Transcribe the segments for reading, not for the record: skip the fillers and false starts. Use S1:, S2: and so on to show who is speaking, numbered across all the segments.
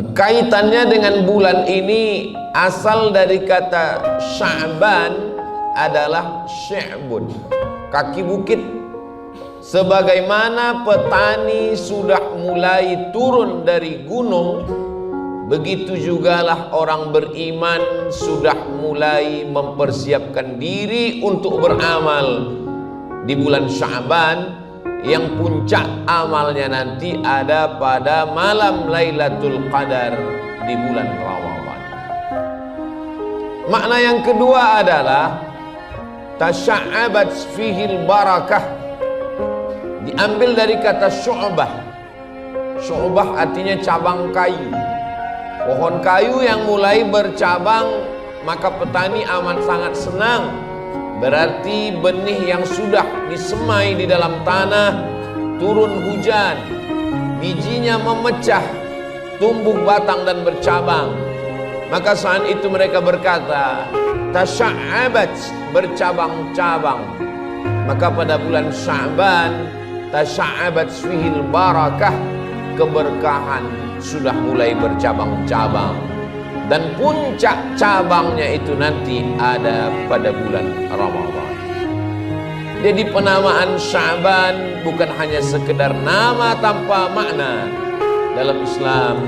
S1: Kaitannya dengan bulan ini, asal dari kata Sya'ban adalah Sya'bun, kaki bukit. Sebagaimana petani sudah mulai turun dari gunung, begitu jugalah orang beriman sudah mulai mempersiapkan diri untuk beramal di bulan Sya'ban, yang puncak amalnya nanti ada pada malam Lailatul Qadar di bulan Ramadan. Makna yang kedua adalah tasya'abat fihil barakah, diambil dari kata syu'bah. Syu'bah artinya cabang kayu. Pohon kayu yang mulai bercabang, maka petani amat sangat senang. Berarti benih yang sudah disemai di dalam tanah, turun hujan, bijinya memecah, tumbuh batang dan bercabang. Maka saat itu mereka berkata, tasya'abat, bercabang-cabang. Maka pada bulan Sya'ban, tasya'abat fihil barakah, keberkahan sudah mulai bercabang-cabang. Dan puncak cabangnya itu nanti ada pada bulan Ramadan. Jadi penamaan Sya'ban bukan hanya sekedar nama tanpa makna. Dalam Islam,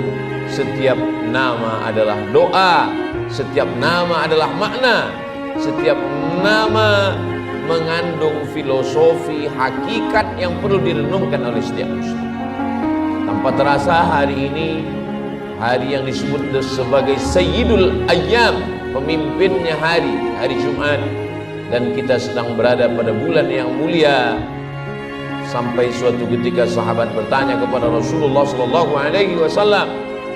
S1: setiap nama adalah doa, setiap nama adalah makna, setiap nama mengandung filosofi, hakikat yang perlu direnungkan oleh setiap muslim. Tanpa terasa hari ini, hari yang disebut sebagai Sayyidul Ayyam, pemimpinnya hari Jumat, dan kita sedang berada pada bulan yang mulia. Sampai suatu ketika sahabat bertanya kepada Rasulullah SAW,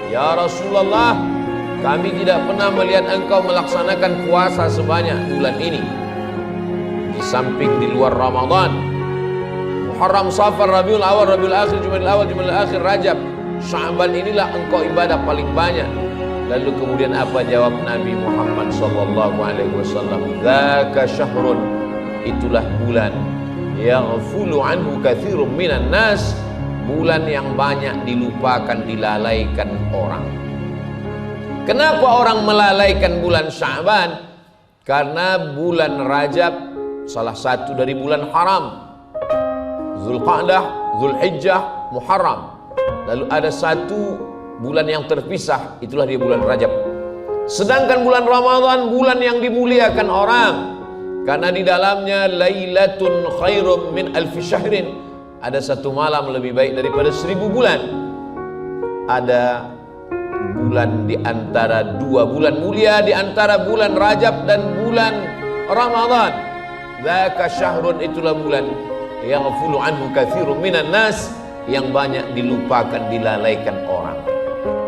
S1: "Ya Rasulullah, kami tidak pernah melihat engkau melaksanakan puasa sebanyak bulan ini. Di samping di luar Ramadan, Muharram, Safar, Rabiul Awal, Rabiul Akhir, Jumadil Awal, Jumadil Akhir, Rajab, Sya'ban inilah engkau ibadah paling banyak." Lalu kemudian apa jawab Nabi Muhammad SAW? "Dzaka syahrun," itulah bulan, yaghfulu anhu katsirun minan nas, bulan yang banyak dilupakan, dilalaikan orang. Kenapa orang melalaikan bulan Sya'ban? Karena bulan Rajab salah satu dari bulan haram. Zulqa'dah, Zulhijjah, Muharram. Lalu ada satu bulan yang terpisah, itulah dia bulan Rajab. Sedangkan bulan Ramadan bulan yang dimuliakan orang, karena di dalamnya lailatun khairum min alfi syahrin, ada satu malam lebih baik daripada 1000 bulan. Ada bulan di antara dua bulan mulia, di antara bulan Rajab dan bulan Ramadan. Dzaka syahrun, itulah bulan yaghfulu anhu katsirun minan nas, yang banyak dilupakan, dilalaikan orang.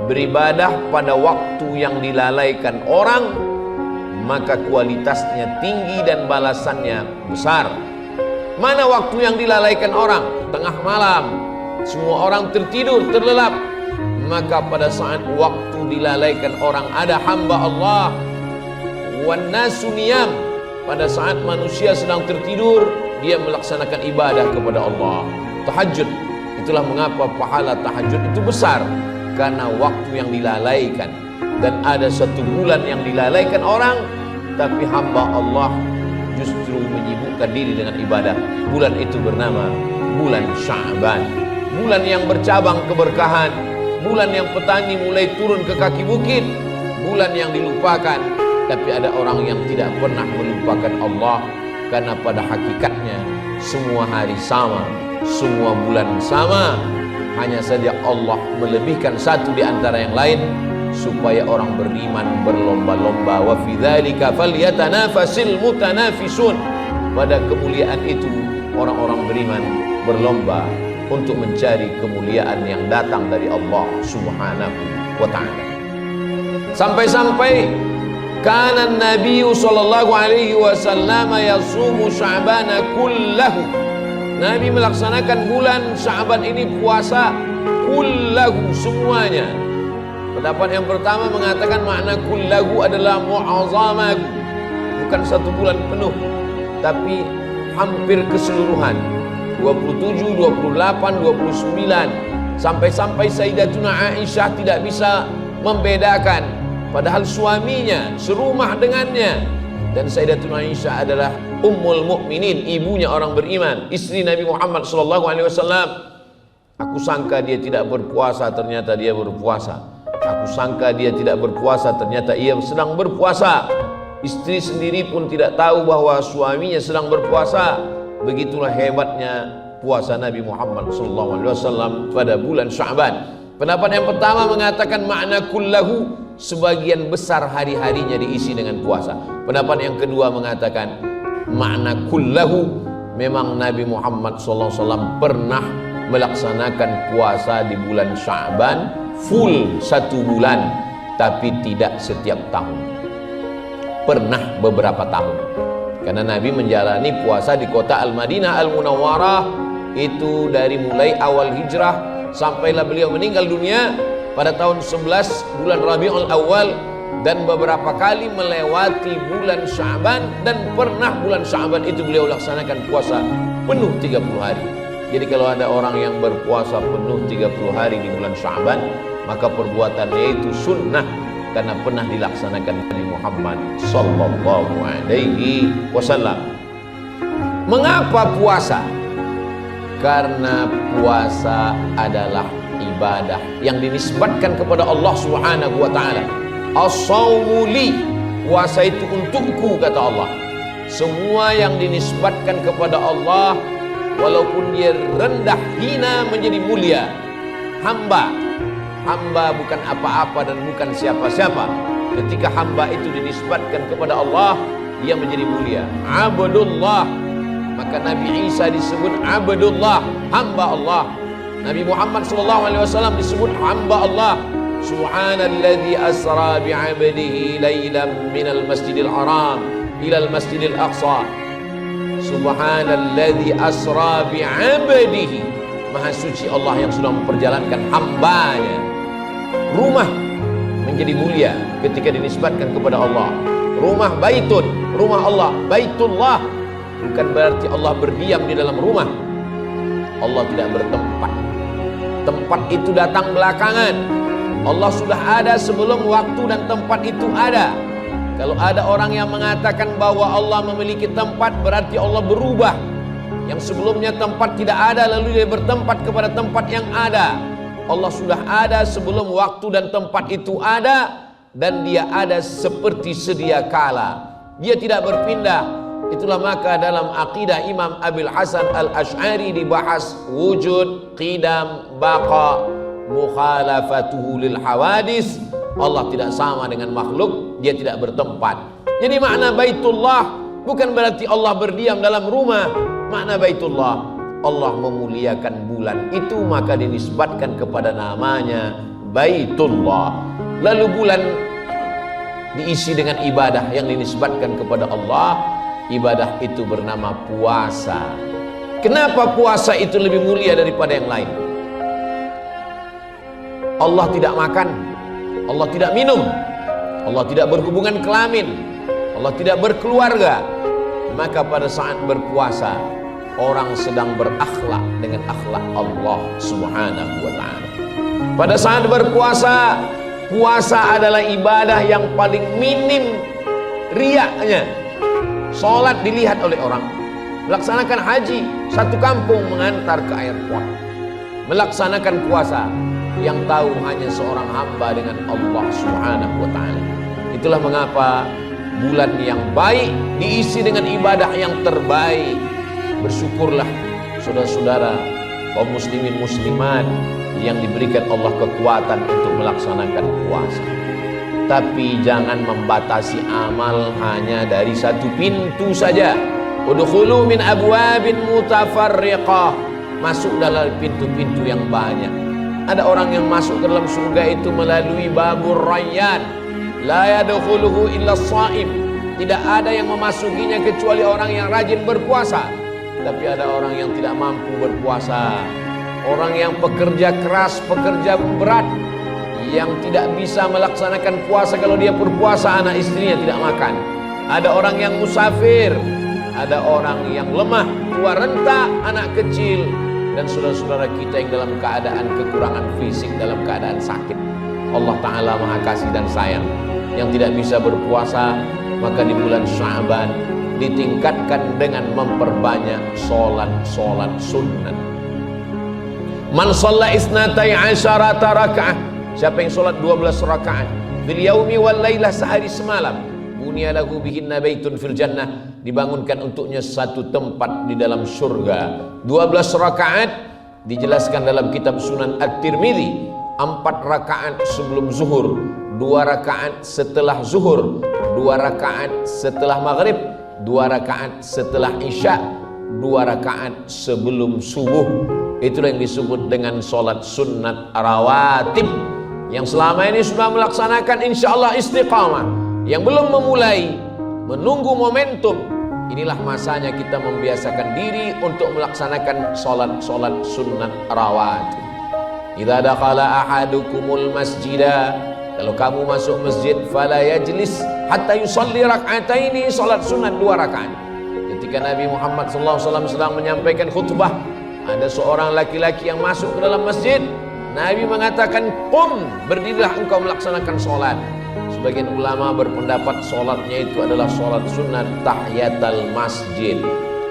S1: Beribadah pada waktu yang dilalaikan orang, maka kualitasnya tinggi dan balasannya besar. Mana waktu yang dilalaikan orang? Tengah malam, semua orang tertidur, terlelap. Maka pada saat waktu dilalaikan orang, ada hamba Allah, wan nasu niyam, pada saat manusia sedang tertidur, dia melaksanakan ibadah kepada Allah. Tahajud, itulah mengapa pahala tahajud itu besar, karena waktu yang dilalaikan. Dan ada satu bulan yang dilalaikan orang, tapi hamba Allah justru menyibukkan diri dengan ibadah. Bulan itu bernama bulan Sya'ban, bulan yang bercabang keberkahan, bulan yang petani mulai turun ke kaki bukit, bulan yang dilupakan. Tapi ada orang yang tidak pernah melupakan Allah, karena pada hakikatnya semua hari sama, semua bulan sama. Hanya saja Allah melebihkan satu di antara yang lain, supaya orang beriman berlomba-lomba. Wa fi dzalika falyatanafasil mutanafisun. Pada kemuliaan itu orang-orang beriman berlomba untuk mencari kemuliaan yang datang dari Allah Subhanahu wa ta'ala. Sampai-sampai kana Nabi sallallahu alaihi wasallam yasumu Sya'bana kullahu. Nabi melaksanakan bulan Sya'ban ini puasa kullahu, semuanya. Pendapat yang pertama mengatakan makna kullahu adalah mu'azzamahu, bukan satu bulan penuh, tapi hampir keseluruhan. 27, 28, 29. Sampai-sampai Sayyidatuna Aisyah tidak bisa membedakan, padahal suaminya serumah dengannya. Dan Sayyidatuna Aisyah adalah Ummul Mukminin, ibunya orang beriman, istri Nabi Muhammad SAW. Aku sangka dia tidak berpuasa, ternyata dia berpuasa. Aku sangka dia tidak berpuasa, ternyata ia sedang berpuasa. Istri sendiri pun tidak tahu bahwa suaminya sedang berpuasa. Begitulah hebatnya puasa Nabi Muhammad SAW pada bulan Sya'ban. Pendapat yang pertama mengatakan makna kullahu, sebagian besar hari-harinya diisi dengan puasa. Pendapat yang kedua mengatakan makna kullahu, memang Nabi Muhammad SAW pernah melaksanakan puasa di bulan Sya'ban full 1 bulan, tapi tidak setiap tahun. Pernah beberapa tahun, karena Nabi menjalani puasa di kota Al-Madinah Al-Munawwarah itu dari mulai awal hijrah sampailah beliau meninggal dunia pada tahun 11 bulan Rabiul Awal, dan beberapa kali melewati bulan Sya'ban, dan pernah bulan Sya'ban itu beliau laksanakan puasa penuh 30 hari. Jadi kalau ada orang yang berpuasa penuh 30 hari di bulan Sya'ban, maka perbuatannya itu sunnah karena pernah dilaksanakan Nabi Muhammad sallallahu alaihi wasallam. Mengapa puasa? Karena puasa adalah ibadah yang dinisbatkan kepada Allah Subhanahu wa taala. As-shaumu li, puasa itu untukku, kata Allah. Semua yang dinisbatkan kepada Allah, walaupun dia rendah, hina, menjadi mulia. Hamba bukan apa-apa dan bukan siapa-siapa. Ketika hamba itu dinisbatkan kepada Allah, dia menjadi mulia. Abdullah, maka Nabi Isa disebut Abdullah, hamba Allah. Nabi Muhammad SAW disebut hamba Allah. Subhanalladzi asra bi'abdihi laylan minal masjidil haram ilal masjidil aqsa. Subhanalladzi asra bi'abdihi, maha suci Allah yang sudah memperjalankan hambanya. Rumah menjadi mulia ketika dinisbatkan kepada Allah. Rumah baitun, rumah Allah, baitullah, bukan berarti Allah berdiam di dalam rumah. Allah tidak bertempat. Tempat itu datang belakangan. Allah sudah ada sebelum waktu dan tempat itu ada. Kalau ada orang yang mengatakan bahwa Allah memiliki tempat, berarti Allah berubah. Yang sebelumnya tempat tidak ada, lalu dia bertempat kepada tempat yang ada. Allah sudah ada sebelum waktu dan tempat itu ada, dan dia ada seperti sedia kala. Dia tidak berpindah. Itulah maka dalam akidah Imam Abil Hasan Al-Ash'ari dibahas wujud, qidam, baqa, mukhalafatuhu lil hawadis. Allah tidak sama dengan makhluk, dia tidak bertempat. Jadi makna baitullah bukan berarti Allah berdiam dalam rumah. Makna baitullah, Allah memuliakan bulan itu, maka dinisbatkan kepada namanya baitullah. Lalu bulan diisi dengan ibadah yang dinisbatkan kepada Allah. Ibadah itu bernama puasa. Kenapa puasa itu lebih mulia daripada yang lain? Allah tidak makan, Allah tidak minum, Allah tidak berhubungan kelamin, Allah tidak berkeluarga. Maka pada saat berpuasa, orang sedang berakhlak dengan akhlak Allah Subhanahu wa ta'ala. Pada saat berpuasa, puasa adalah ibadah yang paling minim riaknya. Sholat dilihat oleh orang. Melaksanakan haji, satu kampung mengantar ke airport. Melaksanakan puasa, yang tahu hanya seorang hamba dengan Allah Subhanahu wa ta'ala. Itulah mengapa bulan yang baik diisi dengan ibadah yang terbaik. Bersyukurlah saudara-saudara kaum muslimin muslimat yang diberikan Allah kekuatan untuk melaksanakan puasa. Tapi jangan membatasi amal hanya dari satu pintu saja. Udkhulu min abwabin mutafarriqah, masuk dalam pintu-pintu yang banyak. Ada orang yang masuk ke dalam surga itu melalui babur rayyan, la yadkhuluhu illa shaim. Tidak ada yang memasukinya kecuali orang yang rajin berpuasa. Tapi ada orang yang tidak mampu berpuasa, orang yang pekerja keras, pekerja berat, yang tidak bisa melaksanakan puasa. Kalau dia berpuasa, anak istrinya tidak makan. Ada orang yang musafir, ada orang yang lemah, tua renta, anak kecil, dan saudara-saudara kita yang dalam keadaan kekurangan fisik, dalam keadaan sakit. Allah Ta'ala Maha Kasih dan Sayang. Yang tidak bisa berpuasa, maka di bulan Sya'ban ditingkatkan dengan memperbanyak solat sunnah. Man shalla isnatai asyarata raka'ah, siapa yang solat 12 rakaat fil yaumi wal lailah, sehari semalam, bunya lahu bihinna baitun fil jannah, dibangunkan untuknya satu tempat di dalam surga. 12 rakaat dijelaskan dalam kitab Sunan At-Tirmidzi, 4 rakaat sebelum zuhur, 2 rakaat setelah zuhur, 2 rakaat setelah maghrib, 2 rakaat setelah isya, 2 rakaat sebelum subuh. Itulah yang disebut dengan solat sunnat rawatib. Yang selama ini sudah melaksanakan insyaallah istiqamah, yang belum memulai, menunggu momentum, inilah masanya kita membiasakan diri untuk melaksanakan solat sunnat rawatib. Idza dakhala ahadukumul masjidah, kalau kamu masuk masjid, fala yajlis hatta yusalli rak'ataini, salat sunat 2 rakaat. Ketika Nabi Muhammad SAW sedang menyampaikan khutbah, ada seorang laki-laki yang masuk ke dalam masjid. Nabi mengatakan, "Qum, berdirilah engkau melaksanakan salat." Sebagian ulama berpendapat salatnya itu adalah salat sunat tahiyatul masjid.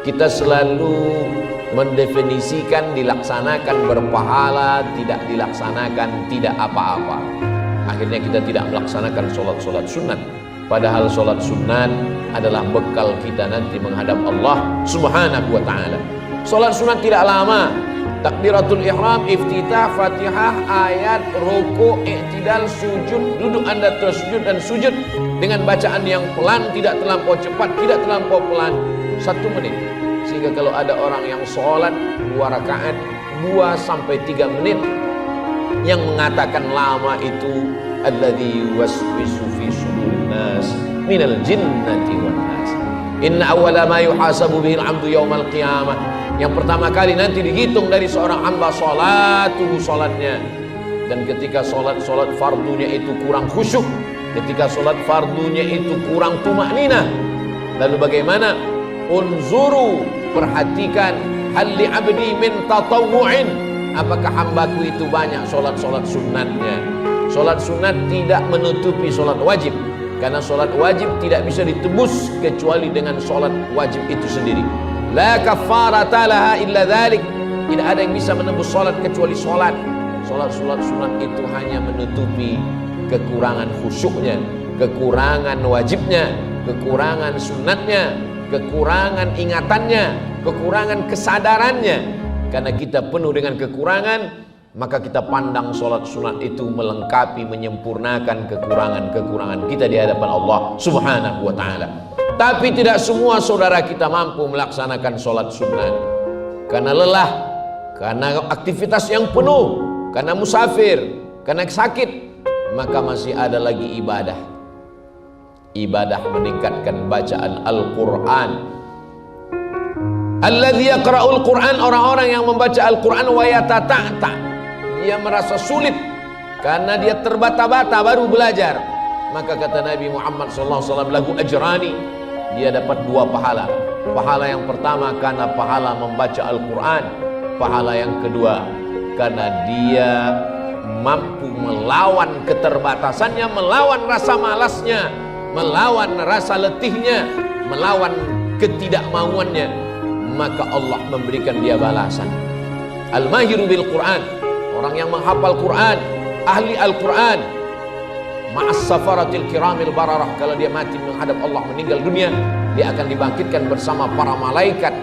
S1: Kita selalu mendefinisikan dilaksanakan berpahala, tidak dilaksanakan tidak apa-apa. Akhirnya kita tidak melaksanakan solat sunat. Padahal solat sunat adalah bekal kita nanti menghadap Allah Subhanahu wa ta'ala. Solat sunat tidak lama. Takbiratul ihram, iftitah, fatihah, ayat, ruku, i'tidal, sujud, duduk anda tersujud dan sujud dengan bacaan yang pelan, tidak terlampau cepat, tidak terlampau pelan, 1 menit. Sehingga kalau ada orang yang sholat 2 rakaat 2 sampai 3 menit, yang mengatakan lama itu alladzi yuwaswisu fi sudurin nas minal jinnati wan nas. Inna awwala ma yuhasabu bihil 'abdu yaumal qiyamah, yang pertama kali nanti dihitung dari seorang hamba salatnya. Dan ketika solat fardunya itu kurang khusyuk, ketika solat fardunya itu kurang tumakninah, lalu bagaimana? Unzuru, perhatikan, hal li 'abdi min tatawwu'in, apakah hambaku itu banyak solat sunatnya. Solat sunat tidak menutupi solat wajib, karena solat wajib tidak bisa ditebus kecuali dengan solat wajib itu sendiri. La kafarata laha illa dzalik, tidak ada yang bisa menembus solat kecuali solat. Solat sunat itu hanya menutupi kekurangan khusyuknya, kekurangan wajibnya, kekurangan sunatnya, kekurangan ingatannya, kekurangan kesadarannya. Karena kita penuh dengan kekurangan, maka kita pandang solat sunat itu melengkapi, menyempurnakan kekurangan-kekurangan kita di hadapan Allah Subhanahu wa ta'ala. Tapi tidak semua saudara kita mampu melaksanakan solat sunat, karena lelah, karena aktivitas yang penuh, karena musafir, karena sakit. Maka masih ada lagi ibadah meningkatkan bacaan Al-Quran. Alladzi yaqra'ul Quran, orang-orang yang membaca Al-Quran wa yatata'ta, dia merasa sulit karena dia terbata-bata baru belajar. Maka kata Nabi Muhammad SAW, lahu ajrani, dia dapat 2 pahala. Pahala yang pertama karena pahala membaca Al-Quran, pahala yang kedua karena dia mampu melawan keterbatasannya, melawan rasa malasnya, melawan rasa letihnya, melawan ketidakmauannya. Maka Allah memberikan dia balasan. Al-mahiru bil Quran, orang yang menghafal Quran, ahli Al-Quran, ma'as safaratil kiramil bararah, kalau dia mati menghadap Allah, meninggal dunia, dia akan dibangkitkan bersama para malaikat.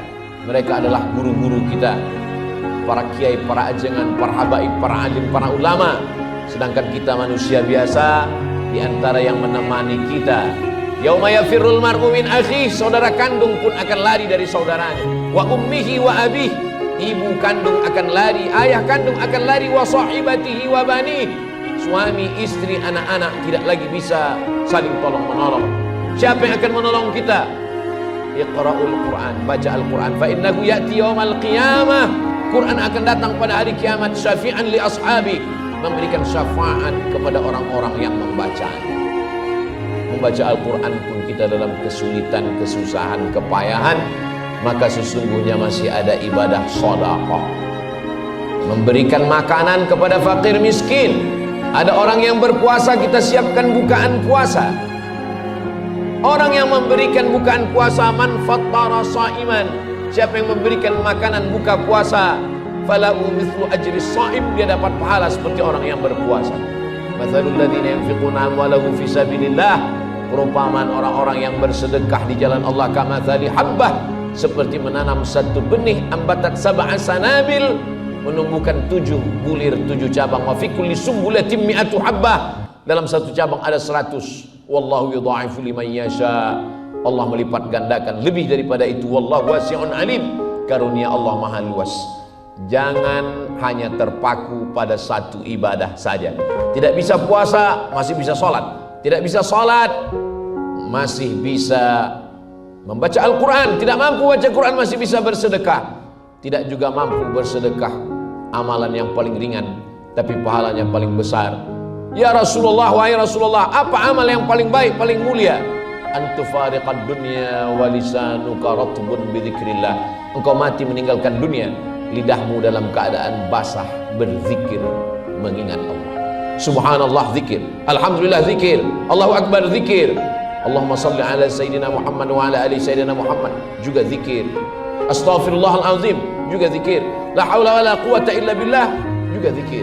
S1: Mereka adalah guru-guru kita, para kiai, para ajengan, para habaib, para alim, para ulama. Sedangkan kita manusia biasa, di antara yang menemani kita, yauma yafirrul mar'u min akhihi, saudara kandung pun akan lari dari saudaranya, wa ummihi wa abih, ibu kandung akan lari, ayah kandung akan lari, wa sahibatihi wa bani, suami, istri, anak-anak tidak lagi bisa saling tolong-menolong. Siapa yang akan menolong kita? Iqra'ul Quran, baca Al-Quran, fa innahu ya'ti yaumal qiyamah, Quran akan datang pada hari kiamat, syafi'an li ashabi, memberikan syafaat kepada orang-orang yang membacanya. Membaca Al-Quran pun kita dalam kesulitan, kesusahan, kepayahan, maka sesungguhnya masih ada ibadah sedekah. Memberikan makanan kepada fakir miskin, Ada orang yang berpuasa, kita siapkan bukaan puasa. Orang yang memberikan bukaan puasa, man fattara sha'iman, siapa yang memberikan makanan buka puasa, falahu mithlu ajri shaim, dia dapat pahala seperti orang yang berpuasa. Mathalul ladzina yunfiquna amwalahum fi sabilillah, perumpamaan orang-orang yang bersedekah di jalan Allah, kamathali habbah, seperti menanam satu benih, ambatat sab'a sanabil, menumbuhkan 7 bulir, 7 cabang. Wa fi kulli sumbulatin mi'atu habbah, dalam satu cabang ada 100. Wallahu yudha'ifu liman yasha, Allah melipat gandakan lebih daripada itu. Wallahu wasi'un alim, karunia Allah maha luas. Jangan hanya terpaku pada satu ibadah saja. Tidak bisa puasa, masih bisa sholat. Tidak bisa sholat, masih bisa membaca Al-Quran. Tidak mampu baca Quran, masih bisa bersedekah. Tidak juga mampu bersedekah, amalan yang paling ringan tapi pahalanya paling besar. Ya Rasulullah, wahai Rasulullah, apa amal yang paling baik, paling mulia? Antufariqad dunya wa lisanuka ratbun bidzikrillah. Engkau mati meninggalkan dunia, lidahmu dalam keadaan basah berzikir, mengingat Allah. Subhanallah zikir, alhamdulillah zikir, Allahu akbar zikir, Allahumma salli ala sayyidina Muhammad wa ala ali sayyidina Muhammad juga zikir. Astaghfirullahalazim juga zikir. La haula wala quwata illa billah juga zikir.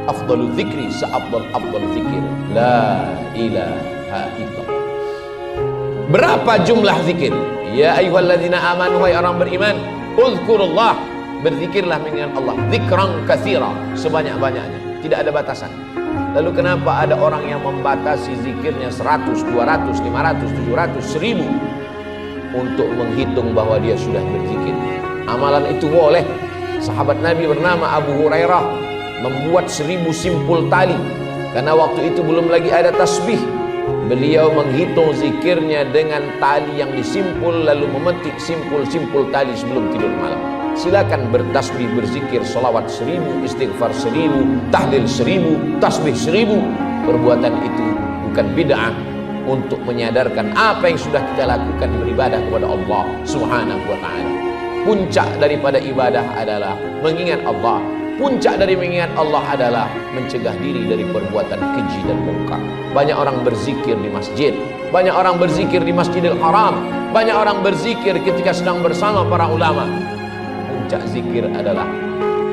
S1: Afdalu zikri seafdal zikir la ilaha illallah. Berapa jumlah zikir? Ya ayyuhalladzina amanu, wahai orang beriman, uzkurullah, berzikirlah mengingat Allah, zikran katsira, sebanyak-banyaknya, tidak ada batasan. Lalu kenapa ada orang yang membatasi zikirnya 100, 200, 500, 700, 1000 untuk menghitung bahwa dia sudah berzikir? Amalan itu boleh. Sahabat Nabi bernama Abu Hurairah membuat 1000 simpul tali, karena waktu itu belum lagi ada tasbih. Beliau menghitung zikirnya dengan tali yang disimpul, lalu memetik simpul-simpul tali sebelum tidur malam. Silakan bertasbih, berzikir, salawat 1000, istighfar 1000, tahlil 1000, tasbih 1000. Perbuatan itu bukan bid'ah, untuk menyadarkan apa yang sudah kita lakukan beribadah kepada Allah Subhanahu wa ta'ala. Puncak daripada ibadah adalah mengingat Allah. Puncak dari mengingat Allah adalah mencegah diri dari perbuatan keji dan mungkar. Banyak orang berzikir di masjid, banyak orang berzikir di Masjidil Haram, banyak orang berzikir ketika sedang bersama para ulama. Puncak zikir adalah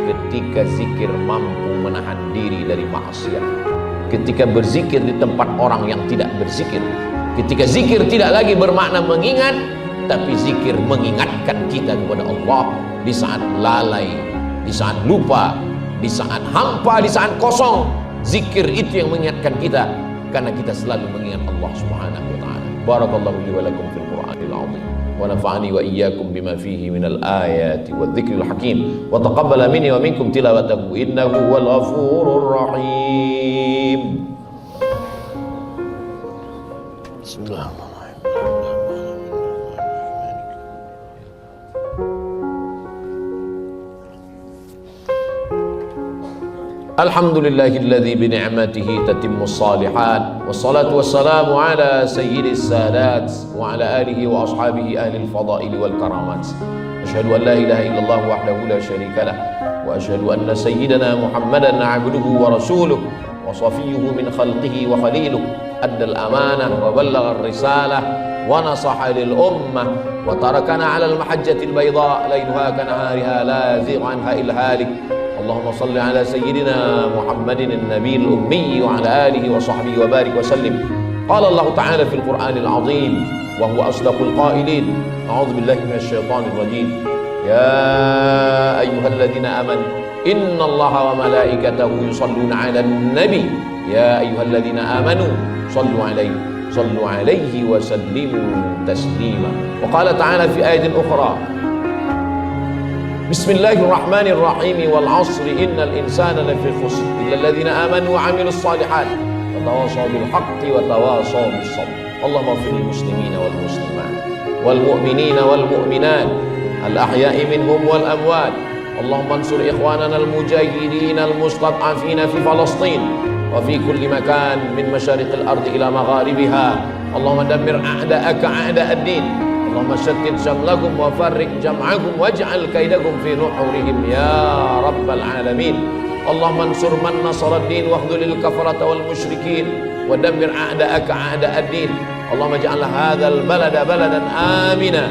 S1: ketika zikir mampu menahan diri dari maksiat. Ketika berzikir di tempat orang yang tidak berzikir. Ketika zikir tidak lagi bermakna mengingat, tapi zikir mengingatkan kita kepada Allah di saat lalai, di saat lupa, di saat hampa, di saat kosong. Zikir itu yang mengingatkan kita, karena kita selalu mengingat Allah Subhanahu wa ta'ala. Barakallahu li wa lakum fil Qur'anil 'azim wa nafa'ani wa iyyakum bima fihi minal ayati wadh-dhikril hakim wa taqabbala minni wa minkum tilawatahu innahu wal ghafurur rahim. Bismillahirrahmanirrahim. Alhamdulillahilladzi bi ni'matihi tatimmus shalihat, wassalatu wassalamu ala sayyidis sadat wa ala alihi wa ashabihi ahlil fadail wal karamat. Asyhadu an la ilaha illallah wahdahu la syarika lah, wa asyhadu anna sayyidana Muhammadan 'abduhu wa rasuluh wa safiyyuhu min khalqihi wa khaliluh, addal amanah wa ballagha ar-risalah wa nasaha lil ummah wa tarakana 'ala al-mahajjatil bayda laylaha kanahariha la yazighu anha illa halik. Allahumma salli ala sayyidina Muhammadin an-nabiyil ummi wa ala alihi wa sahbihi wa barik wa sallim. Qala Allah ta'ala fil Qur'anil 'azim wa huwa asdaqul qailin. A'udzu billahi minasy syaithanir rajim. Ya ayyuhalladzina amanu innallaha wa malaikatahu yusholluna 'alan nabi. Ya ayyuhalladzina amanu sallu 'alaihi wa sallimu taslima. Wa qala ta'ala fi ayatin ukhra. Bismillahirrahmanirrahim. Wal 'ashri innal insana lafi khusr illa alladhina amanu wa 'amilus shalihat wa tawashaw bil haqqi wa tawashaw bis sabr. Allahumma ighfir lil muslimina wal muslimat wal mu'minina wal mu'minat al ahya'i minhum wal amwat. Allahumma ansur ikhwanana al mujahidin al mustad'afina fi Palestin wa fi kulli makan min masyariqil ardi ila magharibiha. Allahumma dammir a'da'aka a'da'ad din. Allahumma syattid syamlahum wa farriq jam'ahum waj'al kaidahum fi nuhurihim ya rabbal alamin. اللهم انصر من نصر الدين واخذل الكفرة والمشركين ودمر أعداءك أعداء الدين. اللهم اجعل هذا البلد بلدا آمنا.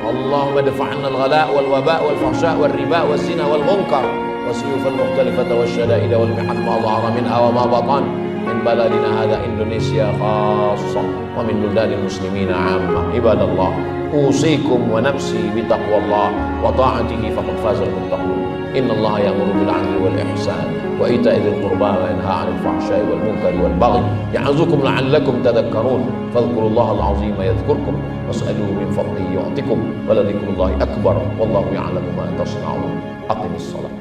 S1: اللهم ادفع عنا الغلاء والوباء والفحشاء والربا والزنا والمنكر والسيوف المختلفة والشدائد والمحن ما ظهر منها وما بطن من بلدنا هذا إندونيسيا خاصة ومن بلدان المسلمين عامة. عباد الله، أوصيكم ونفسي بتقوى الله وطاعته فقد فاز المتقون. إن الله يأمر بالعدل والإحسان وإيتاء ذي القربى وينهى عن الفحشاء والمنكر والبغي يعظكم لعلكم تذكرون. فاذكروا الله العظيم يذكركم واسألوه من فضله يعطكم ولذكر الله أكبر والله يعلم ما تصنعون. أقم الصلاة.